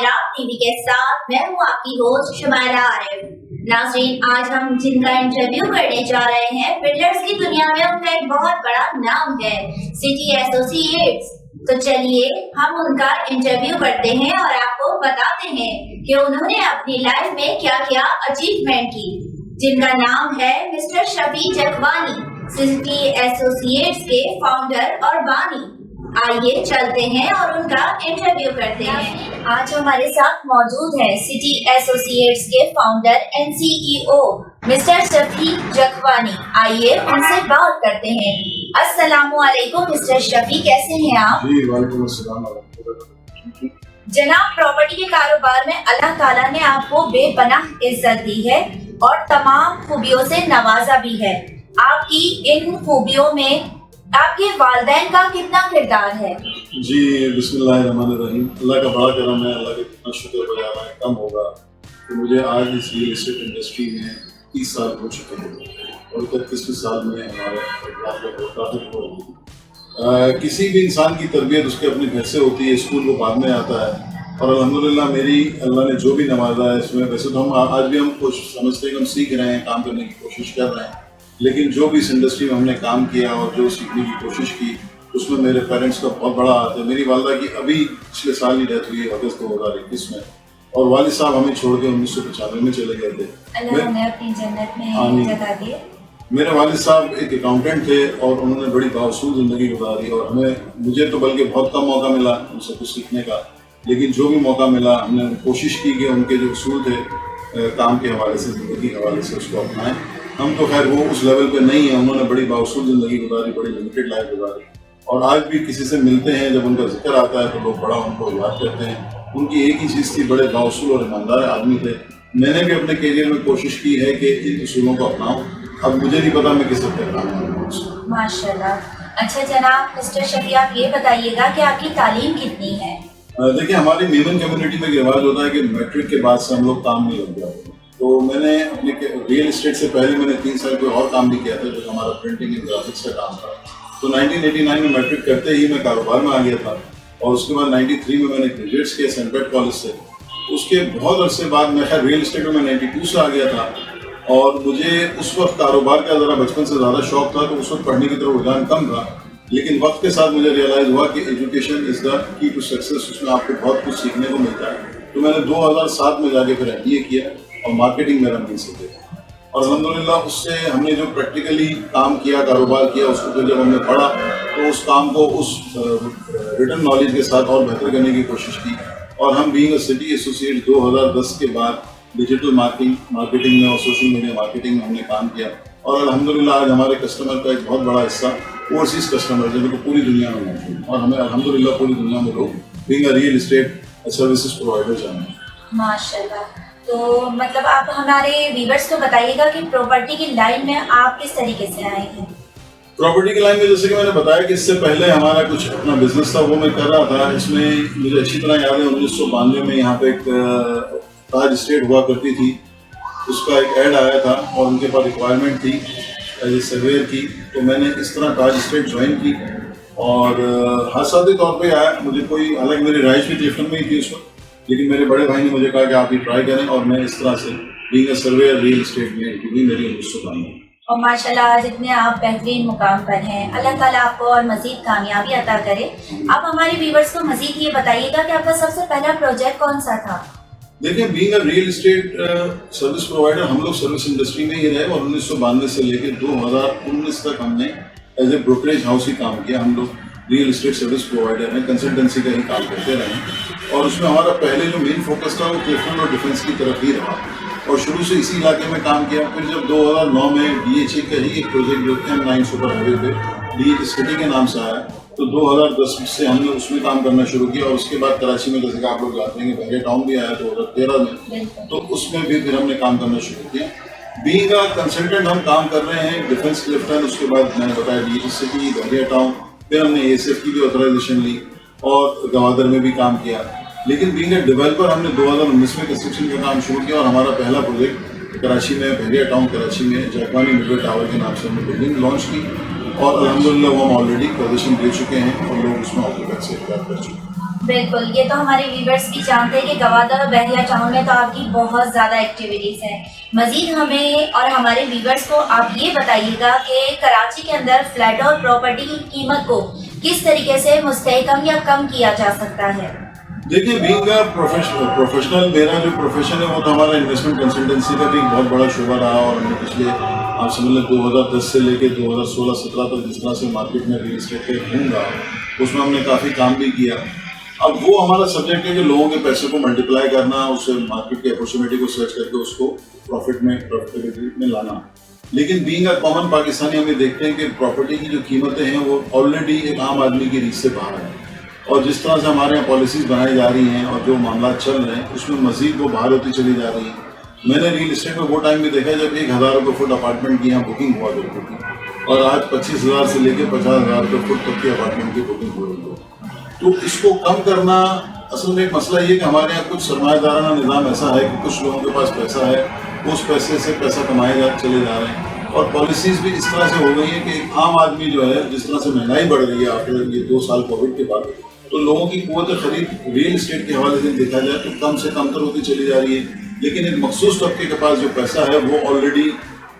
शुमाइरा TV के साथ मैं हूँ आपकी होस्ट शुमाइरा आरिफ। नाज़रीन, आज हम जिनका इंटरव्यू करने जा रहे हैं, बिल्डर्स की दुनिया में उनका एक बहुत बड़ा नाम है, सिटी एसोसिएट्स। तो चलिए हम उनका इंटरव्यू करते हैं और आपको बताते हैं कि उन्होंने अपनी लाइफ में क्या क्या अचीवमेंट की। जिनका नाम है मिस्टर शफी जखवानी, सिटी एसोसिएट्स के फाउंडर और बानी। आइए चलते हैं और उनका इंटरव्यू करते हैं। आज हमारे साथ मौजूद है सिटी एसोसिएट्स के founder and CEO mister Shafi Jakhwani. आइए उनसे बात करते हैं। अस्सलामुअलैकुम मिस्टर शफी, कैसे हैं आप? जी वालेकुम अस्सलाम। जनाब, प्रॉपर्टी के कारोबार में अल्लाह ताला ने आपको बेपनाह इज्जत दी है और तमाम खूबियों से नवाजा भी है। आपकी इन खूबियों में आपके वालिदैन का कितना किरदार है? जी बिस्मिल्लाहिर्रहमानिर्रहीम। अल्लाह का बड़ा करम है, अल्लाह का कितना शुक्र बजा रहा है, कम होगा कि मुझे आज इस रियल एस्टेट इंडस्ट्री में 30 साल हो चुके हैं और 31वें साल में हमारे किसी भी इंसान की तरबियत उसके अपने घर से होती है, स्कूल वो बाद में आता है। और अल्हम्दुलिल्लाह मेरी अल्लाह ने जो भी नवाजा है इसमें, वैसे तो हम आज भी हम समझते हैं कि हम सीख रहे हैं, काम करने की कोशिश कर रहे हैं, लेकिन जो भी इस इंडस्ट्री में हमने काम किया और जो सीखने की कोशिश की उसमें मेरे पेरेंट्स का बहुत बड़ा हाथ है। मेरी वालदा की अभी पिछले साल ही डेथ हुई है, अगस्त 2021 में, और वालिद साहब हमें छोड़ के 1995 में चले गए थे। अल्लाह उन्हें अपनी जन्नत में जगह दे। मेरे वालिद साहब एक अकाउंटेंट थे और उन्होंने बड़ी बावसूद ज़िंदगी गुजारी और मुझे तो बल्कि बहुत कम मौका मिला उनसे कुछ सीखने का, लेकिन जो भी मौका मिला हमने कोशिश की कि उनके जो उसूल थे काम के हवाले से, ज़िंदगी के हवाले से, उसको अपनाएं। हम तो खैर वो उस लेवल पे नहीं है, उन्होंने बड़ी बावसूद ज़िंदगी गुजारी, बड़ी लिमिटेड लाइफ गुजारी, और आज भी किसी से मिलते हैं जब उनका जिक्र आता है तो लोग बड़ा उनको याद करते हैं। उनकी एक ही चीज़ थी, बड़े बावसूल और ईमानदार आदमी थे। मैंने भी अपने करियर में कोशिश की है कि इन उसूलों को अपनाऊं। अब मुझे नहीं पता मैं किस हद तक अपनाऊंगा। माशाल्लाह। अच्छा जनाब मिस्टर शफी, आप ये बताइएगा कि आपकी तालीम कितनी है? देखिए, हमारी मेमन कम्युनिटी में रिवाज होता है कि मैट्रिक के बाद से हम लोग काम नहीं लग जाते। तो मैंने अपने रियल एस्टेट से पहले मैंने 3 साल कोई और काम भी किया था, जो हमारा प्रिंटिंग एंड ग्राफिक्स का काम था। तो 1989 में मैट्रिक करते ही मैं कारोबार में आ गया था और उसके बाद 93 में मैंने ग्रेजुएट्स किया सेंट कॉलेज से। उसके बहुत अरसे बाद मैं खैर रियल एस्टेट में 92 से आ गया था और मुझे उस वक्त कारोबार का ज़रा बचपन से ज़्यादा शौक था, तो उस वक्त पढ़ने की तरफ रुझान कम था। लेकिन वक्त के साथ मुझे रियलाइज़ हुआ कि education is the key to success, उसमें आपको बहुत कुछ सीखने को मिलता है। तो मैंने 2007 में जाके फिर MBA किया और मार्केटिंग मेरा मेन सब्जेक्ट है। और अल्हम्दुलिल्लाह उससे हमने जो प्रैक्टिकली काम किया, कारोबार किया, उसको फिर जब हमने पढ़ा तो उस काम को उस रिटर्न नॉलेज के साथ और बेहतर करने की कोशिश की। और हम बीइंग अ सिटी एसोसिएट 2010 के बाद डिजिटल मार्केटिंग में और सोशल मीडिया मार्केटिंग में हमने काम किया। और अल्हम्दुलिल्लाह आज हमारे कस्टमर का एक बहुत बड़ा हिस्सा ओवरसीज़ कस्टमर है, जो पूरी दुनिया में मौजूद है, और हमें अल्हम्दुलिल्लाह पूरी दुनिया में लोग being a real estate services provider जाना है। माशाल्लाह। तो मतलब आप हमारे व्यूअर्स को बताइएगा कि प्रॉपर्टी की लाइन में आप किस तरीके से आए हैं? प्रॉपर्टी की लाइन में जैसे कि मैंने बताया कि इससे पहले हमारा कुछ अपना बिजनेस था, वो मैं कर रहा था। इसमें मुझे अच्छी तरह याद है 1992 में यहाँ पे एक ताज एस्टेट हुआ करती थी, उसका एक ऐड आया था और उनके पास रिक्वायरमेंट थी एज ए सर्वेयर की। तो मैंने इस तरह ताज एस्टेट ज्वाइन की और हादसाती तौर पे आया। मुझे कोई, हालांकि मेरी राइश भी क्लिफ्टन में ही थी उस वक्त, लेकिन मेरे बड़े भाई ने मुझे कहा कि आप ये ट्राई करें, और मैं इस तरह से being a surveyor real estate में भी मेरी 1992। और माशाल्लाह आज इतने आप बेहतरीन मुकाम पर हैं। अल्लाह ताला आपको और मज़ीद कामयाबी अता करे। आप हमारे व्यूअर्स को मज़ीद ये बताइएगा कि आपका सबसे पहला प्रोजेक्ट कौन सा था? देखिए, being a real estate service provider हम लोग सर्विस इंडस्ट्री में ही रहे और 1992 से लेकर 2019 तक हमने एज ए ब्रोकरेज हाउस ही काम किया। हम लोग रियल एस्टेट सर्विस प्रोवाइडर हैं, कंसल्टेंसी का ही काम करते रहे और उसमें हमारा पहले जो मेन फोकस था वो क्लिफ्टन और डिफेंस की तरफ ही रहा और शुरू से इसी इलाके में काम किया। फिर जब 2009 में DHA का ही एक प्रोजेक्ट जो M9 सुपर हाईवे पे DHA सिटी के नाम से आया, तो 2010 से हमने उसमें काम करना शुरू किया। और उसके बाद कराची में, जैसे कि आप लोग जानते हैं कि बहरिया टाउन भी आया 2013 में, तो उसमें भी फिर हमने काम करना शुरू किया। बीइंग अ कंसल्टेंट हम काम कर रहे हैं डिफेंस क्लिफ्टन, उसके बाद मैंने बताया DHA सिटी, बहरिया टाउन, फिर हमने ASF की भी ऑथराइजेशन ली और गवादर में भी काम किया। लेकिन बीइंग अ डेवलपर हमने 2019 में कंस्ट्रक्शन का काम शुरू किया और हमारा पहला प्रोजेक्ट कराची में, बहरिया टाउन कराची में जखवानी मिडवे टावर के नाम से हमने बिल्डिंग लॉन्च की और अल्हम्दुलिल्लाह वो हम ऑलरेडी पोजीशन दे चुके हैं और लोग उसमें ऑक्यूपेंसी कर चुके हैं। بالکل، یہ تو ہمارے ویورز بھی جانتے ہیں کہ گوادر اور بحریہ ٹاؤن میں تو آپ کی بہت زیادہ ایکٹیویٹیز ہیں. مزید ہمیں اور ہمارے ویورز کو آپ یہ بتائیے گا کہ کراچی کے اندر فلیٹ اور پراپرٹی کی قیمت کو کس طریقے سے مستحکم یا کم کیا جا سکتا ہے؟ دیکھیے بینگ پروفیشنل میرا جو پروفیشن ہے وہ تو ہمارا انویسٹمنٹ کنسلٹنسی کا بھی ایک بہت بڑا شعبہ رہا اور ہم نے پچھلے آپ سمجھ لیں 2010 سے لے کے 2016-17 تک جس طرح سے مارکیٹ میں ریل اسٹیٹ پہ گھوم رہا اس میں ہم نے کافی کام بھی کیا. اب وہ ہمارا سبجیکٹ ہے کہ لوگوں کے پیسے کو ملٹیپلائی کرنا, اسے مارکیٹ کی اپارچونیٹی کو سرچ کر کے اس کو پروفیٹیبلٹی میں لانا. لیکن بینگ اے کامن پاکستانی ہمیں دیکھتے ہیں کہ پراپرٹی کی جو قیمتیں ہیں وہ آلریڈی ایک عام آدمی کی ریچ سے باہر ہیں, اور جس طرح سے ہمارے یہاں پالیسیز بنائی جا رہی ہیں اور جو معاملات چل رہے ہیں اس میں مزید وہ باہر ہوتی چلی جا رہی ہیں. میں نے ریل اسٹیٹ میں وہ ٹائم بھی دیکھا جب 1000 روپے فٹ اپارٹمنٹ کی یہاں بکنگ ہوا کرتی تھی, اور آج 25,000 سے لے کے 50,000 روپے فٹ تک کی اپارٹمنٹ کی بکنگ ہو رہی ہے. تو اس کو کم کرنا اصل میں ایک مسئلہ یہ کہ ہمارے یہاں کچھ سرمایہ دارانہ نظام ایسا ہے کہ کچھ لوگوں کے پاس پیسہ ہے, اس پیسے سے پیسہ کمائے چلے جا رہے ہیں, اور پالیسیز بھی اس طرح سے ہو گئی ہیں کہ ایک عام آدمی جو ہے جس طرح سے مہنگائی بڑھ رہی ہے آفٹر یہ 2 سال کووڈ کے بعد, تو لوگوں کی قوت خرید ریل اسٹیٹ کے حوالے سے دیکھا جائے تو کم سے کم تر ہوتی چلی جا رہی ہے. لیکن ایک مخصوص طبقے کے پاس جو پیسہ ہے وہ آلریڈی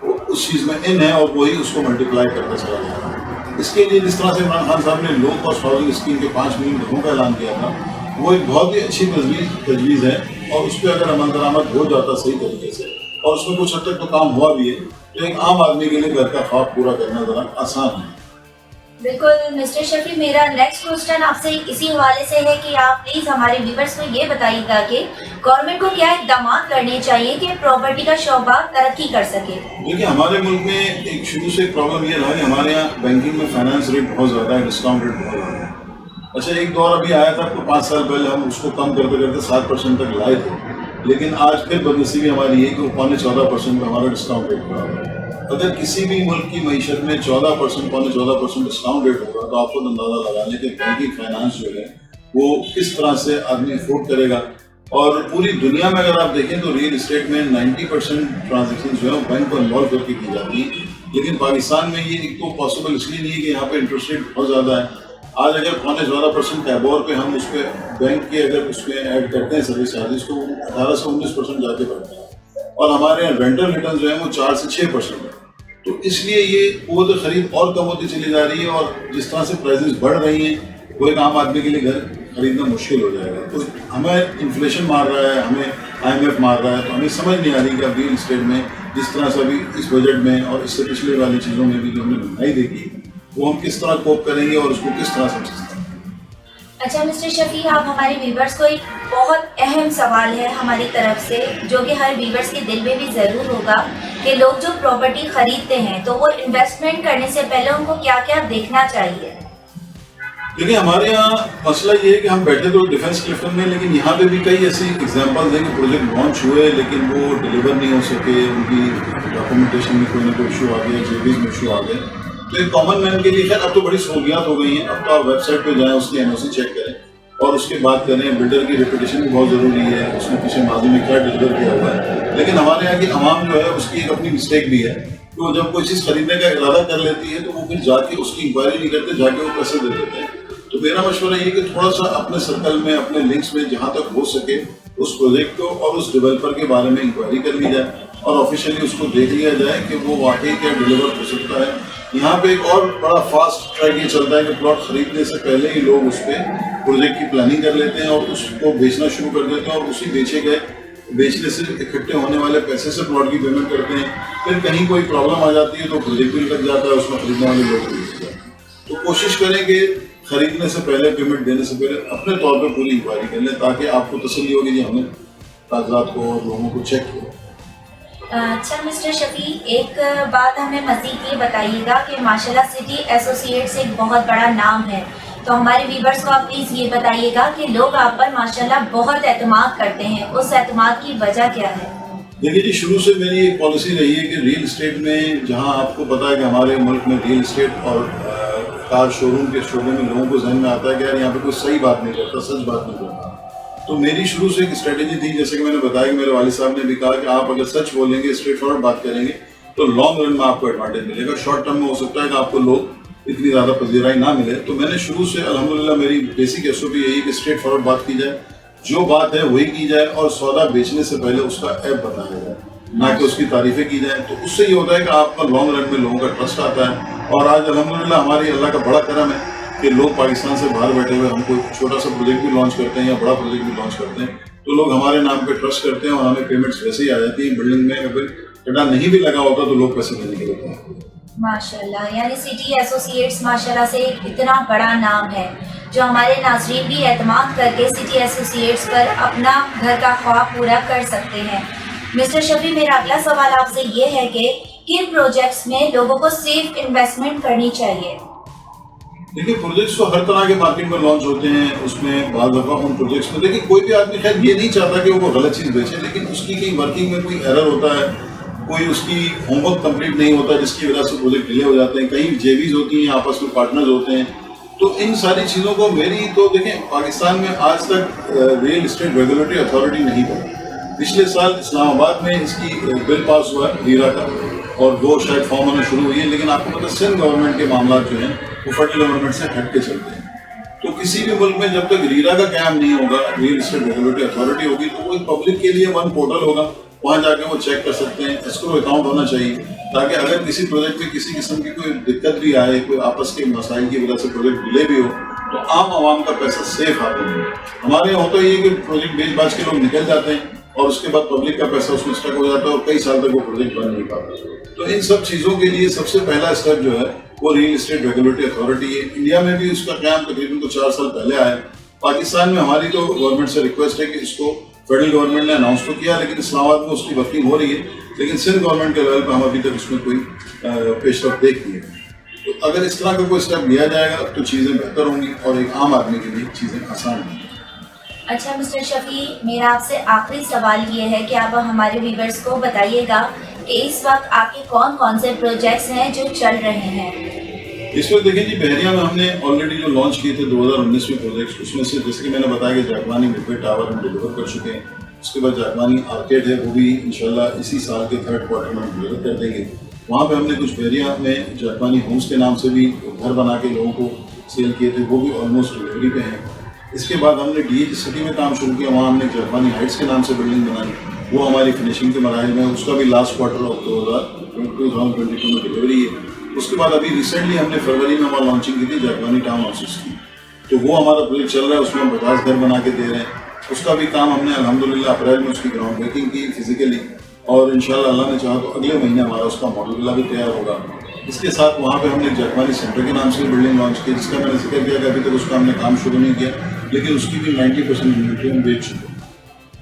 اس چیز میں ان ہے اور وہی اس کو ملٹیپلائی کرتا چلا جا رہا ہے. اس کے لیے جس طرح سے عمران خان صاحب نے لو کاسٹ ہاؤسنگ اسکیم کے 5 ملین گھروں کا اعلان کیا تھا, وہ ایک بہت ہی اچھی تجویز ہے, اور اس پہ اگر عمل درآمد ہو جاتا صحیح طریقے سے اور اس میں کچھ حد تک تو کام ہوا بھی ہے, تو ایک عام آدمی کے لیے گھر کا خواب پورا کرنا ذرا آسان ہے. بالکل مسٹر شفیع, میرا نیکسٹ کوسچن آپ سے اسی حوالے سے ہے کہ آپ پلیز ہمارے ویورز کو یہ بتائیے گا کہ گورنمنٹ کو کیا اقدامات کرنے چاہیے کہ پراپرٹی کا شعبہ ترقی کر سکے. دیکھیے ہمارے ملک میں ایک شروع سے پرابلم یہ رہا کہ ہمارے یہاں بینکنگ میں فائنانس ریٹ بہت زیادہ ہے, ڈسکاؤنٹ ریٹ بہت زیادہ ہے. اچھا ایک دور ابھی آیا تھا 5 سال پہلے ہم اس کو کم کرتے کرتے 7% تک لائے تھے, لیکن آج پھر بدنصیبی ہماری یہ کہ 14.5% کا ہمارا ڈسکاؤنٹ ریٹ پڑا ہے. اگر کسی بھی ملک کی معیشت میں 14% ڈسکاؤنٹ ریٹ ہوگا تو آپ کو اندازہ لگا لیں کہ بینکنگ فائنانس جو ہے وہ کس طرح سے آدمی افورڈ کرے گا. اور پوری دنیا میں اگر آپ دیکھیں تو ریل اسٹیٹ میں 90% ٹرانزیکشن جو ہے بینک کو انوالو کر کے کی جاتی ہیں, لیکن پاکستان میں یہ ایک تو پاسبل اس لیے نہیں ہے کہ یہاں پہ انٹرسٹ ریٹ بہت زیادہ ہے. آج اگر 14.5% ٹیبور پہ ہم اس پہ بینک کے اگر اس میں ایڈ کرتے ہیں سروس چارجز تو 18 سے 19% جا کے بڑھتا ہے, اور ہمارے یہاں رینٹل ریٹرن جو ہے وہ 4 سے 6% ہے. تو اس لیے یہ قوت خرید اور کم ہوتی چلی جا رہی ہے, اور جس طرح سے پرائزز بڑھ رہی ہیں وہ ایک عام آدمی کے لیے گھر خریدنا مشکل ہو جائے گا. تو ہمیں انفلیشن مار رہا ہے, ہمیں IMF مار رہا ہے, تو ہمیں سمجھ نہیں آ رہی کہ اب ریل اسٹیٹ میں جس طرح سے ابھی اس بجٹ میں اور اس سے پچھلے والی چیزوں میں بھی جو ہم نے مہنگائی دیکھی وہ ہم کس طرح کوپ کریں گے اور اس کو کس طرح سمجھ سکتے ہیں. اچھا مسٹر شفیع, آپ ہمارے ویورز کو ایک بہت اہم سوال ہے ہماری طرف سے جو کہ ہر ویورز کے دل میں بھی ضرور ہوگا کہ لوگ جو پراپرٹی خریدتے ہیں تو وہ انویسٹمنٹ کرنے سے پہلے ان کو کیا کیا دیکھنا چاہیے. دیکھیے ہمارے یہاں مسئلہ یہ ہے کہ ہم بیٹھے تو ڈیفینس کلفٹن میں, لیکن یہاں پہ بھی کئی ایسی ایگزامپلز ہیں کہ پروجیکٹ لانچ ہوئے لیکن وہ ڈلیور نہیں ہو سکے, ان کی ڈاکومنٹیشن میں کوئی نہ کوئی ایشو آ گیا, JVs میں ایشو آ گئے. تو ایک کامن مین کے لیے خیر اب تو بڑی سہولیات ہو گئی ہیں, اب تو آپ ویب سائٹ پہ جائیں, اس کی NOC چیک کریں اور اس کے بعد کریں. بلڈر کی ریپوٹیشن بھی بہت ضروری ہے, اس نے پیچھے ماضی میں کیا ڈلیور کیا ہوا ہے. لیکن ہمارے یہاں کی عوام جو ہے اس کی ایک اپنی مسٹیک بھی ہے کہ وہ جب کوئی چیز خریدنے کا ارادہ کر لیتی ہے تو وہ پھر جا کے اس کی انکوائری نہیں کرتے, جا کے وہ پیسے دے دیتے ہیں. تو میرا مشورہ یہ کہ تھوڑا سا اپنے سرکل میں اپنے لنکس میں جہاں تک ہو سکے اس پروجیکٹ کو اور اس ڈیولپر کے بارے میں انکوائری کر لی جائے اور آفیشیلی اس کو دیکھ لیا جائے کہ وہ واقعی کیا ڈیلیور ہو سکتا ہے. یہاں پہ ایک اور بڑا فاسٹ ٹریک یہ چلتا ہے کہ پلاٹ خریدنے سے پہلے ہی لوگ اس پہ پروجیکٹ کی پلاننگ کر لیتے ہیں اور اس کو بیچنا شروع کر دیتے ہیں, اور اسی بیچنے سے اکٹھے ہونے والے پیسے سے پلاٹ کی پیمنٹ کرتے ہیں. پھر کہیں کوئی پرابلم آ جاتی ہے تو پروجیکٹ بھی لگ جاتا ہے, اس میں خریدنے والے لوگ بھی لگ جاتے ہیں. تو کوشش کریں کہ خریدنے سے پہلے, پیمنٹ دینے سے پہلے اپنے طور پہ پوری انکوائری کر لیں تاکہ آپ کو تسلی ہوگی کہ ہم نے کاغذات کو اور لوگوں کو چیک کیا. اچھا مسٹر شفیع, ایک بات ہمیں مزید یہ بتائیے گا کہ ماشاءاللہ سٹی ایسوسیٹس ایک بہت بڑا نام ہے, تو ہمارے ویورز کو آپ پلیز یہ بتائیے گا کہ لوگ آپ پر ماشاءاللہ بہت اعتماد کرتے ہیں, اس اعتماد کی وجہ کیا ہے؟ دیکھیے جی, شروع سے میری ایک پالیسی رہی ہے کہ ریل اسٹیٹ میں جہاں آپ کو پتا ہے کہ ہمارے ملک میں ریل اسٹیٹ اور کار شو روم کے شعبے میں لوگوں کو ذہن میں آتا ہے کہ یار یہاں پہ کوئی صحیح بات نہیں کرتا, سچ بات نہیں کرتا. تو میری شروع سے ایک اسٹریٹجی تھی, جیسے کہ میں نے بتایا کہ میرے والد صاحب نے بھی کہا کہ آپ اگر سچ بولیں گے, اسٹریٹ فارورڈ بات کریں گے تو لانگ رن میں آپ کو ایڈوانٹیج ملے گا. شارٹ ٹرم میں ہو سکتا ہے کہ آپ کو لوگ इतनी ज़्यादा पजीराई ना मिले, तो मैंने शुरू से अल्हम्दुलिल्लाह मेरी बेसिक SOP यही कि स्ट्रेट फॉरवर्ड बात की जाए, जो बात है वही की जाए और सौदा बेचने से पहले उसका ऐप बताया जाए, ना कि उसकी तारीफें की जाए। तो उससे ये होता है कि आपका लॉन्ग रन में लोगों का ट्रस्ट आता है। और आज अल्हम्दुलिल्लाह हमारी अल्लाह का बड़ा करम है कि लोग पाकिस्तान से बाहर बैठे हुए हम कोई छोटा सा प्रोजेक्ट भी लॉन्च करते हैं या बड़ा प्रोजेक्ट भी लॉन्च करते हैं, तो लोग हमारे नाम पे ट्रस्ट करते हैं और हमें पेमेंट्स वैसे ही आ जाती हैं। बिल्डिंग में अगर कड़ा नहीं भी लगा होता तो लोग पैसे देने के देते हैं। माशाल्लाह, यानी सिटी एसोसिएट्स माशाल्लाह से इतना बड़ा नाम है जो हमारे नाज़रीन भी एतमाद करके सिटी एसोसिएट्स पर अपना घर का ख्वाब पूरा कर सकते हैं। मिस्टर शफी, मेरा अगला सवाल आपसे ये है कि किन प्रोजेक्ट्स में लोगों को सेफ इन्वेस्टमेंट करनी चाहिए? देखिए, प्रोजेक्ट्स तो हर तरह के मार्केट में लॉन्च होते हैं, उसमें बाद दफ़ा उन प्रोजेक्ट्स में देखिए कोई भी आदमी खैर ये नहीं चाहता कि वो गलत चीज़ बेचे, लेकिन उसकी कहीं वर्किंग में कोई एरर होता है, कोई उसकी होमवर्क कंप्लीट नहीं होता जिसकी वजह से प्रोजेक्ट डिले हो जाते हैं, कहीं जेवीज होती हैं, आपस में पार्टनर्स होते हैं। तो इन सारी चीज़ों को मेरी तो देखें, पाकिस्तान में आज तक रियल इस्टेट रेगुलेटरी अथॉरिटी नहीं बनी। पिछले साल इस्लामाबाद में इसकी बिल पास हुआ है रीरा का, और वो शायद फॉर्म होना शुरू हुई है, लेकिन आपको पता सिंध गवर्नमेंट के मामला जो हैं वो फेडरल गवर्नमेंट से हट के चलते हैं। तो किसी भी मुल्क में जब तक रीरा का काम नहीं होगा, रियल इस्टेट रेगुलेटरी अथॉरिटी होगी, तो वो पब्लिक के लिए वन पोर्टल होगा, वहाँ जाके वो चेक कर सकते हैं। एस्क्रो अकाउंट होना चाहिए ताकि अगर किसी प्रोजेक्ट में किसी किस्म की कोई दिक्कत भी आए, कोई आपस के मसाइल की वजह से प्रोजेक्ट डिले भी हो, तो आम आवाम का पैसा सेफ हाथ में हो। हमारे यहाँ होता ही है कि प्रोजेक्ट बेच बाज के लोग निकल जाते हैं और उसके बाद पब्लिक का पैसा उसमें स्टक हो जाता है और कई साल तक वो प्रोजेक्ट बन नहीं पाता। तो इन सब चीज़ों के लिए सबसे पहला स्टेप जो है वो रियल इस्टेट रेगुलेटरी अथॉरिटी है। इंडिया में भी उसका काम तकरीबन तो 4 साल पहले आया। पाकिस्तान में हमारी तो गवर्नमेंट से रिक्वेस्ट है कि इसको फेडरल गवर्नमेंट ने अनाउंस तो किया, लेकिन इस्लामाबाद में उसकी वर्किंग हो रही है, लेकिन सिंध गवर्नमेंट के लेवल पर हम अभी तक उसमें कोई पेशरफ देख नहीं है। तो अगर इस तरह का कोई स्टेप लिया जाएगा तो चीज़ें बेहतर होंगी और एक आम आदमी के लिए चीज़ें आसान होंगी। अच्छा मिस्टर शफी, मेरा आपसे आखिरी सवाल ये है कि आप हमारे व्यूवर्स को बताइएगा कि इस वक्त आपके कौन कौन से प्रोजेक्ट्स हैं जो चल रहे हैं? इस वक्त देखिए जी, बहरिया में हमने ऑलरेडी जो लॉन्च किए थे 2019 में प्रोजेक्ट्स, उसमें से जैसे कि मैंने बताया कि जागवानी मिडवे टावर हम डिलीवर कर चुके हैं। उसके बाद जागवानी आर्केड है, वो भी इंशाल्लाह इसी साल के 3rd क्वार्टर में हम डिलीवर कर देंगे। वहाँ पे हमने कुछ बहरिया में जागवानी होम्स के नाम से भी घर बना के लोगों को सेल किए थे, वो भी ऑलमोस्ट डिलीवरी पे हैं। इसके बाद हमने DH सिटी में काम शुरू किया, वहाँ हमने जागवानी हाइट्स के नाम से बिल्डिंग बनाई, वो हमारी फिनिशिंग के मराहल में, उसका भी लास्ट क्वार्टर ऑफ 2022 में डिलीवरी है। उसके बाद अभी रिसेंटली हमने फरवरी में वहाँ लॉन्चिंग की थी जागवानी टाउन हाउसेस की, तो वो हमारा प्रोजेक्ट चल रहा है, उसमें हम 50 घर बना के दे रहे हैं। उसका भी काम हमने अल्हम्दुलिल्लाह अप्रैल में उसकी ग्राउंड ब्रेकिंग की फिजिकली, और इंशाल्लाह अल्लाह ने चाहा तो अगले महीने हमारा उसका मॉडल विला भी तैयार होगा। इसके साथ वहाँ पे हमने जागवानी सेंटर के नाम से बिल्डिंग लॉन्च की, जिसका मैंने जिक्र किया कि अभी तक उसका हमने काम शुरू नहीं किया, लेकिन उसकी भी 90% इन्वेंट्री हम बेच चुके हैं।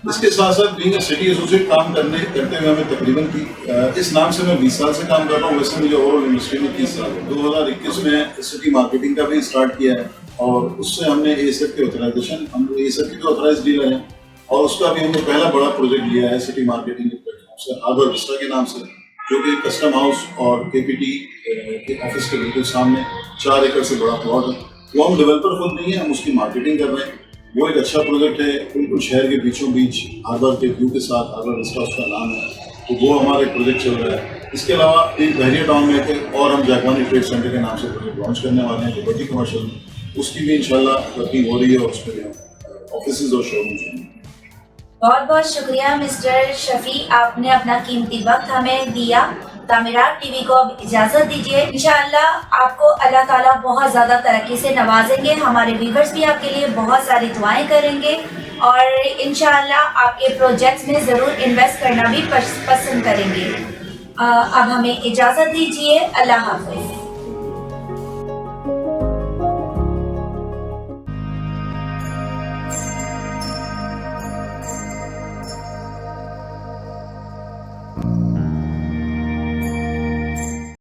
इसके साथ साथ बीइंग सिटी एसोसिएट काम करते हुए हमें तकरीबन इस नाम से मैं 20 साल से काम कर रहा हूँ। वैसे मुझे ओवरऑल इंडस्ट्री में 30 साल है। 2021 में सिटी मार्केटिंग का भी स्टार्ट किया है, और उससे हमने ASF की ऑथराइजेशन, हम ASF के ऑथराइज डीलर हैं, और उसका भी हमने पहला बड़ा प्रोजेक्ट लिया है सिटी मार्केटिंग के प्लेटफॉर्म से, हार्बर विस्टा के नाम से, जो कि कस्टम हाउस और KPT के ऑफिस के बिल्कुल सामने 4 एकड़ से बड़ा प्लॉट है। वो हम डेवलपर खुद नहीं है, हम उसकी मार्केटिंग कर रहे हैं। वो एक अच्छा प्रोजेक्ट है, बिल्कुल शहर के बीचों बीच हार्बर के व्यू के साथ, हार्बर विस्टा उसका नाम है, तो वो हमारा एक प्रोजेक्ट चल रहा है। इसके अलावा एक बहरिया टाउन में एक और हम जागवानी ट्रेड सेंटर के नाम से प्रोजेक्ट लॉन्च करने वाले हैं, लिबर्टी कमर्शियल में, उसकी भी इंशाल्लाह वर्किंग हो रही है, और उसमें भी ऑफिसेज और शोरूम्स हैं। बहुत बहुत शुक्रिया मिस्टर शफी, आपने अपना कीमती वक्त हमें दिया। तामीरात टीवी को अब इजाज़त दीजिए। इंशाअल्लाह आपको अल्लाह ताला बहुत ज़्यादा तरक्की से नवाजेंगे, हमारे व्यूवर्स भी आपके लिए बहुत सारी दुआएं करेंगे, और इंशाअल्लाह आपके प्रोजेक्ट्स में ज़रूर इन्वेस्ट करना भी पसंद करेंगे। अब हमें इजाज़त दीजिए। अल्लाह हाफ़िज़।